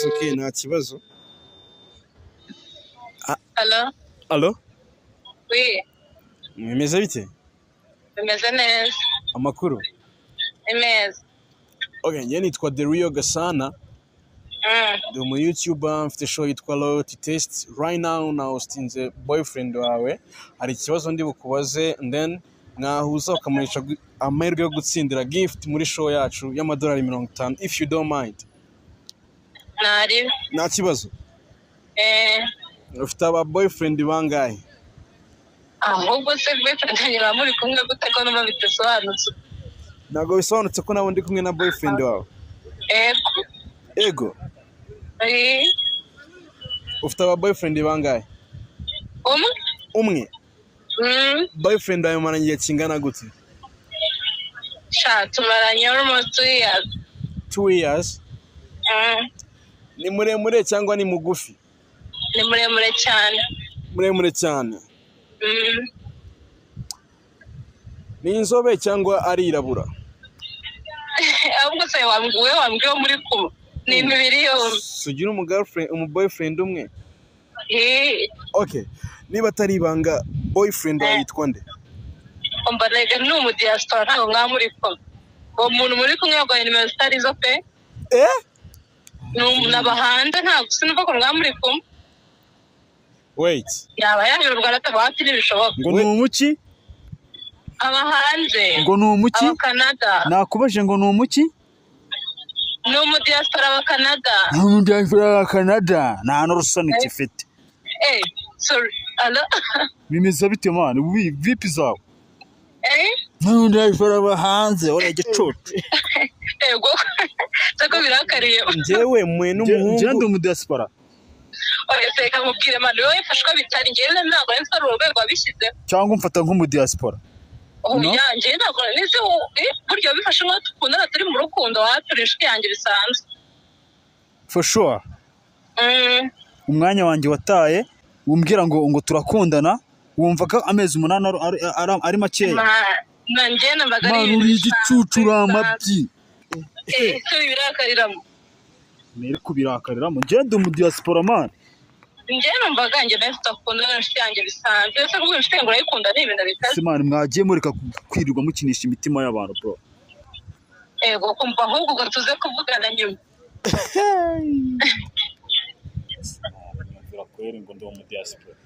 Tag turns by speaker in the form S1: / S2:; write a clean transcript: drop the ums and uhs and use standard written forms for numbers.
S1: Okay, nta kibazo.
S2: Hello?
S1: Allo?
S2: Oui,
S1: Bimeze bite?
S2: bimeze neza.
S1: Amakuru?
S2: Imeza.
S1: Okay, njye nitwa The Real Gasana. Ndi umu YouTuber, mfite show yitwa Loyalty Test. Right now nawustinze boyfriend wawe. Hari ikibazo ndi bukubaze, and then mwahuza ukamuhisha amahirwe yo gutsindira gift muri show yacu y'amadolari 50 if you don't mind.
S2: Nari.
S1: Nta kibazo. Ufite aba boyfriend bangahe?
S2: Ahubwo se boyfriend nyira muri kumwe gute ko numva bitasobanutse.
S1: Ntabwo bisobanutse ko nabo ndi kumwe na boyfriend wawe. Ego. Ufite aba boyfriend bangahe? Umwe. Boyfriend wawe maranye igihe kingana gute?
S2: Tumaranye almost 2 years.
S1: 2 years? Ni muremure cyangwa ni mugufi?
S2: Ni muremure cyane.
S1: Muremure cyane. Ni inzobe cyangwa arirabura?
S2: Ahubwo se wambwiye muri kumwe. Ni imibiri yombi.
S1: Sugira boyfriend umwe? Okay. Niba atari ibanga, boyfriend wawe yitwa nde?
S2: Umbarega ni umu diaspora ntago mwamuri kumwe. Uwo muntu muri kumwe yagwaye nimero zitari zo pe? N'abahanda ntabwo sinumva ko mwamuri kumwe.
S1: Wait.
S2: Yaba yanyurwa natabati n'ibishoboka.
S3: Ngo ni umuki?
S2: Abahanje.
S3: Ngo ni umuki?
S2: Canada.
S3: Nakubaje ngo ni umuki?
S2: Ni umu diaspora wa Canada.
S3: Ni umu diaspora wa Canada. Nta n'urusoni kifite.
S2: Sorry. Allo?
S3: Bimeze bite man? Vipi zawe? Ni umu diaspora wa hanze, ora gicucu.
S2: Ego. Sako birakariye.
S1: Njyewe mwe n'umuhungu.
S3: Njye ndi umu diaspora.
S2: Oya seka mubwire man, wowe fashwa bitari njyewe ntabwo nsari urwego abishyize.
S3: Cyangwa umfata nk'umu diaspora.
S2: Yanjye ntabwo nize buryo bifashe nko tukundana turi mu rukundo waturisha yanjye bisanzwe.
S3: For sure. Umwanya wanjye wataye umbwira ngo turakundana, wumvaga amezi 8 ari makeya.
S2: Nanjye nambaga ari
S3: uri igicucu ramabyi.
S2: So birakariramo.
S3: Nere kubirakariramo. Njye ndi umu diaspora man.
S2: Njye nambaga njye bafite akundana n'inshiti yanjye bisanzwe. Ese kuko inshiti ngo urayikunda ni ibintu bikaze.
S3: Simani mwagiye mureka kwirirwa mukinisha imitima y'abantu bro.
S2: Ego kumva ahubwo ngo tuze kuvugana nyuma.
S3: Ngo ndi umu diaspora.